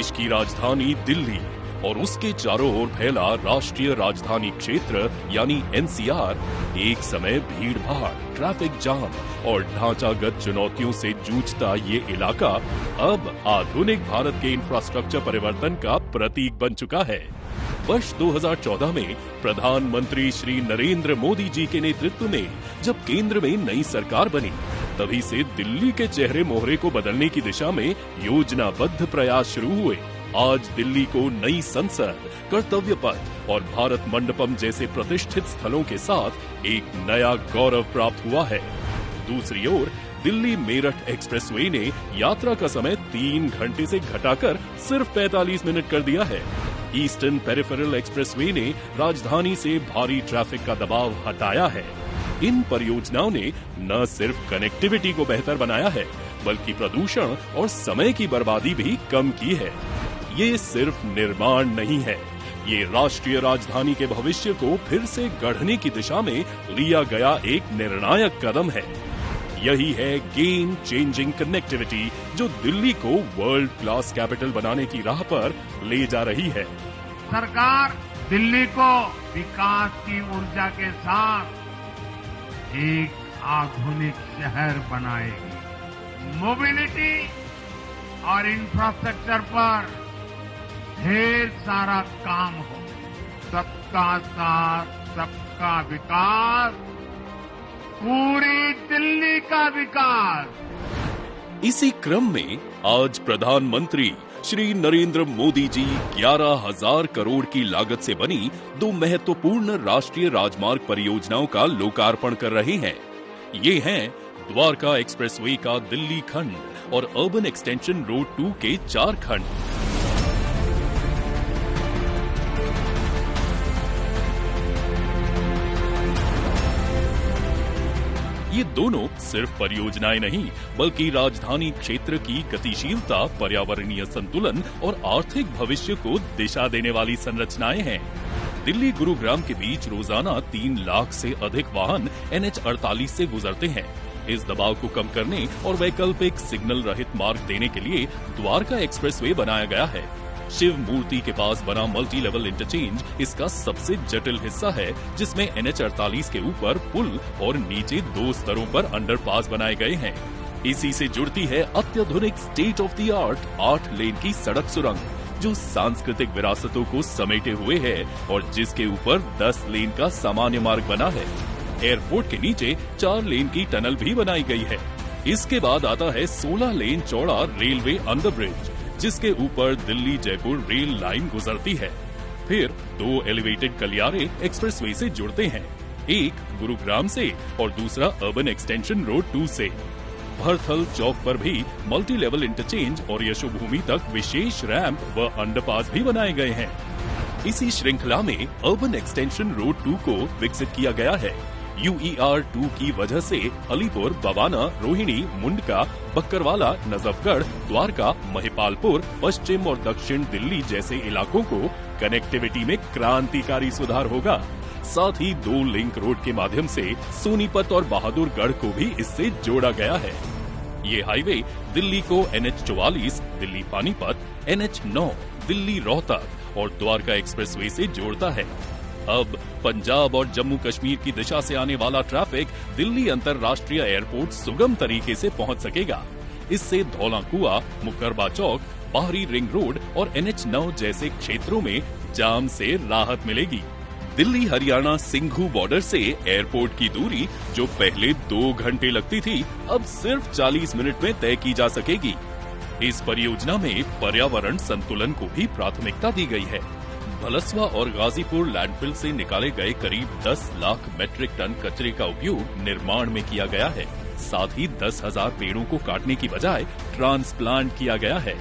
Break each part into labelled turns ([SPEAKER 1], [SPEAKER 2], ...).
[SPEAKER 1] देश की राजधानी दिल्ली और उसके चारों ओर फैला राष्ट्रीय राजधानी क्षेत्र यानी एनसीआर एक समय भीड़-भाड़, ट्रैफिक जाम और ढांचागत चुनौतियों से जूझता ये इलाका अब आधुनिक भारत के इंफ्रास्ट्रक्चर परिवर्तन का प्रतीक बन चुका है। वर्ष 2014 में प्रधानमंत्री श्री नरेंद्र मोदी जी के नेतृत्व में जब केंद्र में नई सरकार बनी, तभी से दिल्ली के चेहरे मोहरे को बदलने की दिशा में योजनाबद्ध प्रयास शुरू हुए। आज दिल्ली को नई संसद, कर्तव्य पथ और भारत मंडपम जैसे प्रतिष्ठित स्थलों के साथ एक नया गौरव प्राप्त हुआ है। दूसरी ओर दिल्ली मेरठ एक्सप्रेसवे ने यात्रा का समय 3 घंटे से घटाकर सिर्फ 45 मिनट कर दिया है। ईस्टर्न पेरिफेरल एक्सप्रेसवे ने राजधानी से भारी ट्रैफिक का दबाव हटाया है। इन परियोजनाओं ने न सिर्फ कनेक्टिविटी को बेहतर बनाया है, बल्कि प्रदूषण और समय की बर्बादी भी कम की है। ये सिर्फ निर्माण नहीं है, ये राष्ट्रीय राजधानी के भविष्य को फिर से गढ़ने की दिशा में लिया गया एक निर्णायक कदम है। यही है गेम चेंजिंग कनेक्टिविटी जो दिल्ली को वर्ल्ड क्लास कैपिटल बनाने की राह पर ले जा रही है।
[SPEAKER 2] सरकार दिल्ली को विकास की ऊर्जा के साथ एक आधुनिक शहर बनाएगी। मोबिलिटी और इंफ्रास्ट्रक्चर पर ढेर सारा काम हो। सबका साथ, सबका विकास, पूरी दिल्ली का विकास।
[SPEAKER 1] इसी क्रम में आज प्रधानमंत्री श्री नरेंद्र मोदी जी 11,000 करोड़ की लागत से बनी 2 महत्वपूर्ण राष्ट्रीय राजमार्ग परियोजनाओं का लोकार्पण कर रहे हैं। ये हैं द्वारका एक्सप्रेसवे का दिल्ली खंड और अर्बन एक्सटेंशन रोड 2 के 4 खंड। ये दोनों सिर्फ परियोजनाएं नहीं, बल्कि राजधानी क्षेत्र की गतिशीलता, पर्यावरणीय संतुलन और आर्थिक भविष्य को दिशा देने वाली संरचनाएं हैं। दिल्ली गुरुग्राम के बीच रोजाना 3 लाख से अधिक वाहन NH-48 से गुजरते हैं। इस दबाव को कम करने और वैकल्पिक सिग्नल रहित मार्ग देने के लिए द्वारका एक्सप्रेसवे बनाया गया है। शिव मूर्ति के पास बना मल्टी लेवल इंटरचेंज इसका सबसे जटिल हिस्सा है, जिसमें NH-48 के ऊपर पुल और नीचे 2 स्तरों पर अंडरपास बनाए गए हैं। इसी से जुड़ती है अत्याधुनिक स्टेट ऑफ द आर्ट 8 लेन की सड़क सुरंग, जो सांस्कृतिक विरासतों को समेटे हुए है और जिसके ऊपर 10 लेन का सामान्य मार्ग बना है। एयरपोर्ट के नीचे 4 लेन की टनल भी बनाई गई है। इसके बाद आता है 16 लेन चौड़ा रेलवे अंडरब्रिज, जिसके ऊपर दिल्ली जयपुर रेल लाइन गुजरती है। फिर 2 एलिवेटेड गलियारे एक्सप्रेसवे से जुड़ते हैं, एक गुरुग्राम से और दूसरा अर्बन एक्सटेंशन रोड 2 से। भरथल चौक पर भी मल्टी लेवल इंटरचेंज और यशोभूमि तक विशेष रैंप व अंडरपास भी बनाए गए हैं। इसी श्रृंखला में अर्बन एक्सटेंशन रोड 2 को विकसित किया गया है। UER 2 की वजह से अलीपुर, बवाना, रोहिणी, मुंडका, बक्करवाला, नजफगढ़, द्वारका, महिपालपुर, पश्चिम और दक्षिण दिल्ली जैसे इलाकों को कनेक्टिविटी में क्रांतिकारी सुधार होगा। साथ ही 2 लिंक रोड के माध्यम से सोनीपत और बहादुरगढ़ को भी इससे जोड़ा गया है। ये हाईवे दिल्ली को NH-44 दिल्ली पानीपत, NH-9 दिल्ली रोहतक और द्वारका एक्सप्रेसवे से जोड़ता है। अब पंजाब और जम्मू कश्मीर की दिशा से आने वाला ट्रैफिक दिल्ली अंतर्राष्ट्रीय एयरपोर्ट सुगम तरीके से पहुंच सकेगा। इससे धौलाकुआ, मुकरबा चौक, बाहरी रिंग रोड और NH-9 जैसे क्षेत्रों में जाम से राहत मिलेगी। दिल्ली हरियाणा सिंघू बॉर्डर से एयरपोर्ट की दूरी जो पहले 2 घंटे लगती थी, अब सिर्फ 40 मिनट में तय की जा सकेगी। इस परियोजना में पर्यावरण संतुलन को भी प्राथमिकता दी गई है। भलसवा और गाजीपुर लैंडफिल से निकाले गए करीब 10 लाख मेट्रिक टन कचरे का उपयोग निर्माण में किया गया है। साथ ही 10,000 पेड़ों को काटने की बजाय ट्रांसप्लांट किया गया है।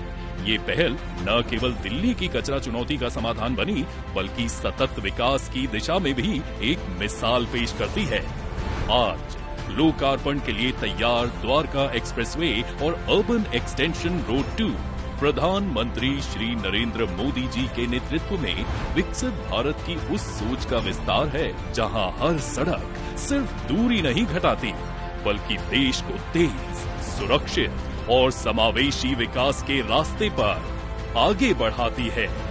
[SPEAKER 1] ये पहल न केवल दिल्ली की कचरा चुनौती का समाधान बनी, बल्कि सतत विकास की दिशा में भी एक मिसाल पेश करती है। आज लोकार्पण के लिए तैयार द्वारका एक्सप्रेसवे और अर्बन एक्सटेंशन रोड 2 प्रधानमंत्री श्री नरेंद्र मोदी जी के नेतृत्व में विकसित भारत की उस सोच का विस्तार है, जहां हर सड़क सिर्फ दूरी नहीं घटाती, बल्कि देश को तेज, सुरक्षित और समावेशी विकास के रास्ते पर आगे बढ़ाती है।